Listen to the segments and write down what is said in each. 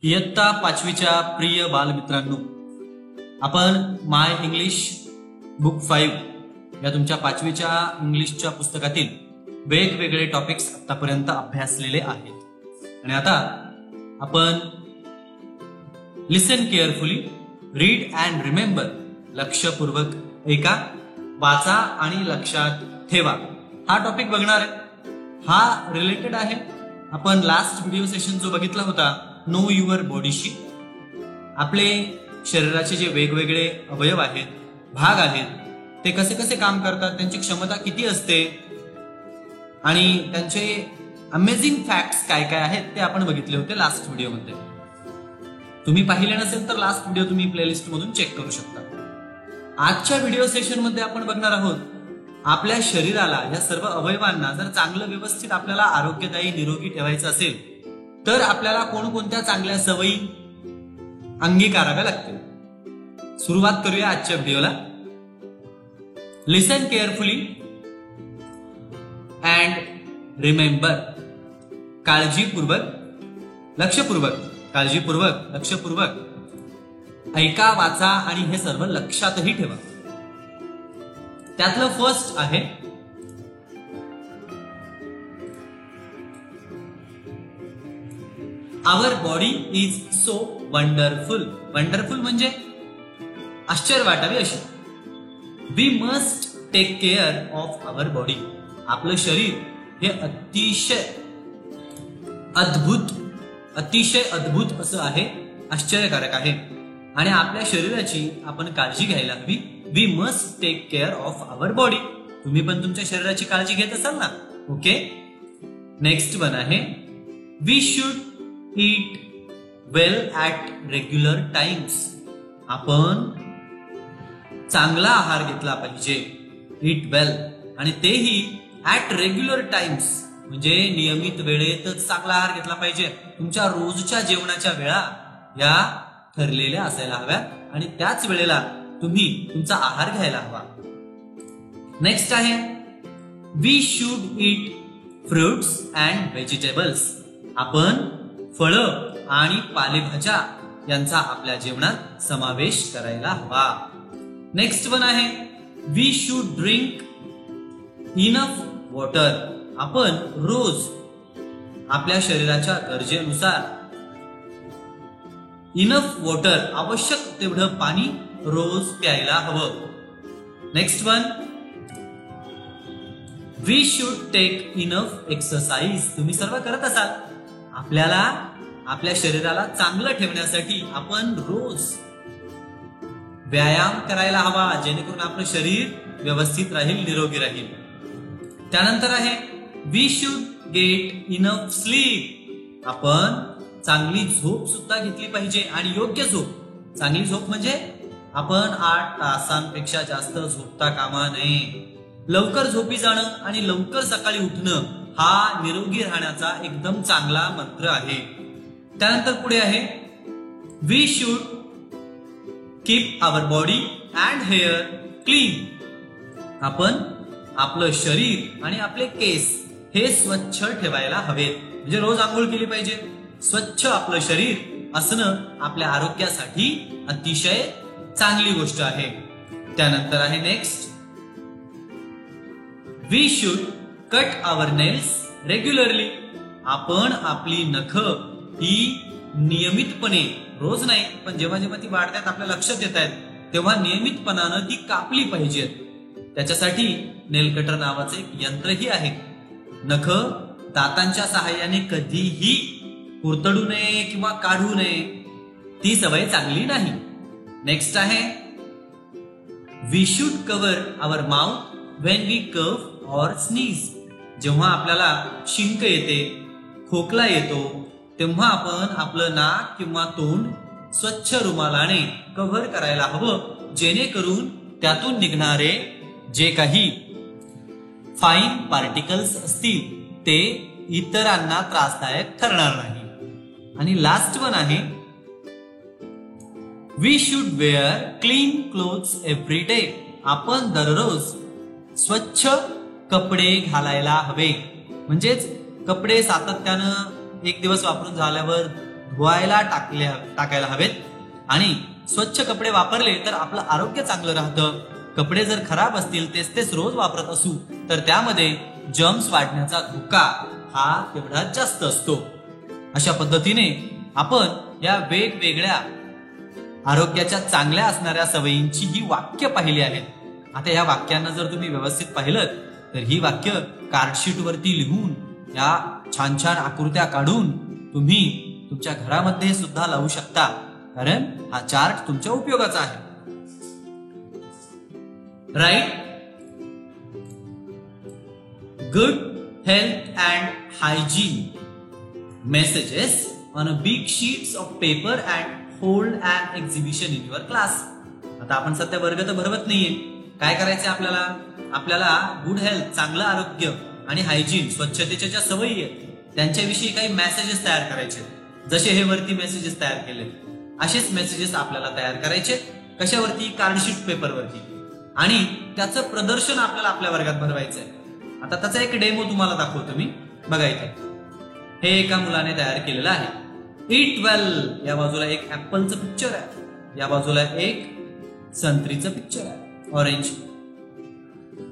इयत्ता 5वीच्या प्रिय बालमित्रांनो, आपण माय इंग्लिश बुक 5 या तुमच्या 5वीच्या इंग्लिशच्या पुस्तकातील वेगवेगळे टॉपिक्स आतापर्यंत अभ्यासलेले आहेत आणि आता आपण लिसन केअरफुली, रीड अँड रिमेंबर, लक्षपूर्वक ऐका, वाचा आणि लक्षात ठेवा हा टॉपिक बघणार आहे. हा रिलेटेड आहे आपण लास्ट व्हिडिओ सेशन जो बघितला होता नो युअर बॉडीशी. आपले शरीराचे जे वेगवेगळे अवयव आहेत, भाग आहेत, ते कसे कसे काम करतात, त्यांची क्षमता किती असते आणि त्यांचे अमेझिंग फॅक्ट्स काय काय आहेत ते आपण बघितले होते लास्ट व्हिडिओमध्ये. तुम्ही पाहिले नसेल तर लास्ट व्हिडिओ तुम्ही प्लेलिस्ट मधून चेक करू शकता. आजच्या व्हिडिओ सेशन मध्ये आपण बघणार आहोत आपल्या शरीराला, या सर्व अवयवांना जर चांगलं व्यवस्थित आपल्याला आरोग्यदायी निरोगी ठेवायचं असेल तर आपल्याला कोणकोणत्या चांगल्या सवयी अंगीकाराव्या लागतील. सुरुवात करूया आजच्या व्हिडिओला. लिसन केअरफुली अँड रिमेंबर. काळजीपूर्वक, लक्षपूर्वक, काळजीपूर्वक, लक्षपूर्वक ऐका, वाचा आणि हे सर्व लक्षातही ठेवा. त्यातलं फर्स्ट आहे our body is so wonderful. Wonderful म्हणजे आश्चर्य वाटावे अशी. We must take care of our body. आपलं शरीर हे अतिशय अद्भुत असं आहे, आश्चर्यकारक आहे आणि आपल्या शरीराची आपण काळजी घ्यायला हवी. We must take care of our body. तुम्ही पण तुमच्या शरीराची काळजी घेत असाल ना? ओके. नेक्स्ट वन आहे we should eat well at regular times. आपण चांगला आहार घेतला पाहिजे. ईट वेल, आणि तेही ॲट रेग्युलर टाइम्स म्हणजे नियमित वेळेतच चांगला आहार घेतला पाहिजे. तुमच्या रोजच्या जेवणाच्या वेळा या ठरलेल्या असायला हव्यात आणि त्याच वेळेला तुम्ही तुमचा आहार घ्यायला हवा. नेक्स्ट आहे we should eat fruits and vegetables. आपण फळं आणि पालेभाज्या यांचा आपल्या जेवणात समावेश करायला हवा. नेक्स्ट वन आहे we should drink enough water. आपण रोज आपल्या शरीराच्या गरजेनुसार इनफ वॉटर, आवश्यक तेवढं पाणी रोज प्यायला हवं. Next one we should take enough exercise. तुम्ही सर्व करत असाल. आपल्याला आपल्या शरीराला चांगलं ठेवण्यासाठी आपण रोज व्यायाम करायला हवा, जेणेकरून आपलं शरीर व्यवस्थित राहील, निरोगी राहील. त्यानंतर आहे we should get enough sleep. आपण चांगली झोप सुद्धा घेतली पाहिजे आणि योग्य झोप. चांगली झोप म्हणजे आपण 8 तासांपेक्षा जास्त झोपता कामा नये. लवकर झोपी जाणं आणि लवकर सकाळी उठणं हा निरोगी राहण्याचा एकदम चांगला मंत्र आहे. त्यानंतर पुढे आहे we should keep our body and hair clean. आपण आपलं शरीर आणि आपले केस हे स्वच्छ ठेवायला हवेत. म्हणजे रोज आंघोळ केली पाहिजे. स्वच्छ आपलं शरीर असणं आपल्या आरोग्यासाठी अतिशय चांगली गोष्ट आहे. त्यानंतर आहे next we should cut our nails regularly. आपण आपली नख ही नियमितपणे, रोज नाही पण जेव्हा जेव्हा ती वाढतात, आपल्या लक्षात येत आहेत, तेव्हा नियमितपणानं ती कापली पाहिजेत. त्याच्यासाठी नेल कटर नावाचं एक यंत्रही आहे. नख दातांच्या सहाय्याने कधीही कुरतडू नये किंवा काढू नये. ती सवय चांगली नाही. नेक्स्ट आहे we should cover our mouth when we cough or sneeze. जेव्हा आपल्याला शिंक येते, खोकला येतो, तेव्हा आपण आपलं नाक किंवा तोंड स्वच्छ रुमालाने कव्हर करायला हवं, जेणेकरून त्यातून निघणारे जे काही फाईन पार्टिकल्स असतील ते इतरांना त्रासदायक ठरणार नाही. आणि लास्ट वन आहे we should wear clean clothes every day. आपण दररोज स्वच्छ कपडे घालायला हवे. म्हणजेच कपडे सातत्यानं एक दिवस वापरून झाल्यावर धुवायला टाकायला हवेत आणि स्वच्छ कपडे वापरले तर आपलं आरोग्य चांगलं राहतं. कपडे जर खराब असतील तेच रोज वापरत असू तर त्यामध्ये जर्म्स वाढण्याचा धोका हा तेवढाच जास्त असतो. अशा पद्धतीने आपण या वेगवेगळ्या आरोग्याच्या चांगल्या असणाऱ्या सवयींची ही वाक्य पाहिली आहेत. आता या वाक्यांना जर तुम्ही व्यवस्थित पाहिलं तर ही वाक्य कार्डशीट वरती लिहून या छान छान आकृत्या काढून तुम्ही तुमच्या घरामध्ये सुद्धा लावू शकता, कारण हा चार्ट तुमच्या उपयोगाचा आहे. Write good health and hygiene messages on a big sheets of paper and hold and exhibition in your class. आता आपण सध्या वर्ग तर भरवत नाहीये. काय करायचंय आपल्याला गुड हेल्थ चांगलं आरोग्य आणि हायजीन स्वच्छतेच्या ज्या सवयी आहेत त्यांच्याविषयी काही मेसेजेस तयार करायचे. जसे हे वरती मेसेजेस तयार केले असेच मेसेजेस आपल्याला तयार करायचे. कशावरती? कार्डशीट पेपरवरती. आणि त्याचं प्रदर्शन आपल्याला आपल्या वर्गात भरवायचंय. आता त्याचा एक डेमो तुम्हाला दाखवतो मी. बघा इथे हे एका मुलाने तयार केलेलं आहे. ईट वेल या बाजूला एक ऍपलचं पिक्चर आहे, या बाजूला एक संत्रीचं पिक्चर आहे, ऑरेंज.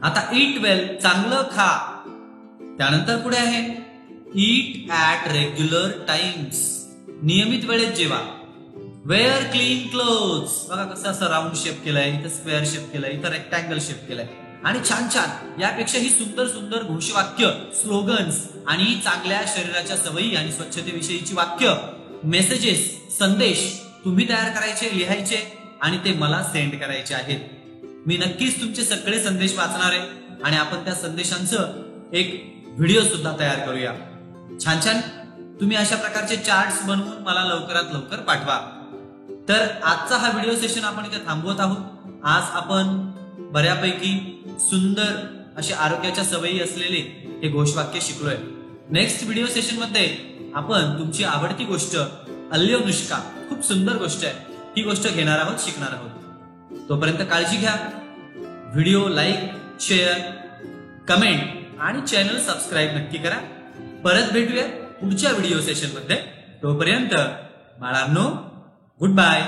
आता ईट वेल चांगलं खा. त्यानंतर पुढे आहे ईट ऍट रेग्युलर टाइम्स नियमित वेळेत जेवा. वेअर क्लीन क्लोथ्स बघा कसं असं राऊंड शेप केलाय, इथं स्क्वेअर शेप केलाय, इथं रेक्टँगल शेप केलाय. आणि छान छान यापेक्षाही सुंदर सुंदर घोषवाक्य, स्लोगन्स आणि चांगल्या शरीराच्या सवयी आणि स्वच्छतेविषयीची वाक्य, मेसेजेस, संदेश तुम्ही तयार करायचे, लिहायचे आणि ते मला सेंड करायचे आहेत. मी नक्कीच तुमचे सगळे संदेश वाचणार आहे आणि आपण त्या संदेशांचं एक व्हिडिओ सुद्धा तयार करूया. छान छान तुम्ही अशा प्रकारचे चार्ट्स बनवून मला लवकरात लवकर पाठवा. तर आजचा हा व्हिडिओ सेशन आपण इथे थांबवत आहोत. आज आपण बऱ्यापैकी सुंदर असे आरोग्याच्या सवयी असलेले हे घोषवाक्य शिकलोय. नेक्स्ट व्हिडिओ सेशन मध्ये आपण तुमची आवडती गोष्ट अल्योनुष्का, खूप सुंदर गोष्ट आहे, ही गोष्ट घेणार आहोत, शिकणार आहोत. तोपर्यंत काळजी घ्या. व्हिडिओ लाईक, शेअर, कमेंट आणि चॅनल सबस्क्राईब नक्की करा. परत भेटूया पुढच्या व्हिडिओ सेशन मध्ये. तोपर्यंत बाळांनो, गुड बाय.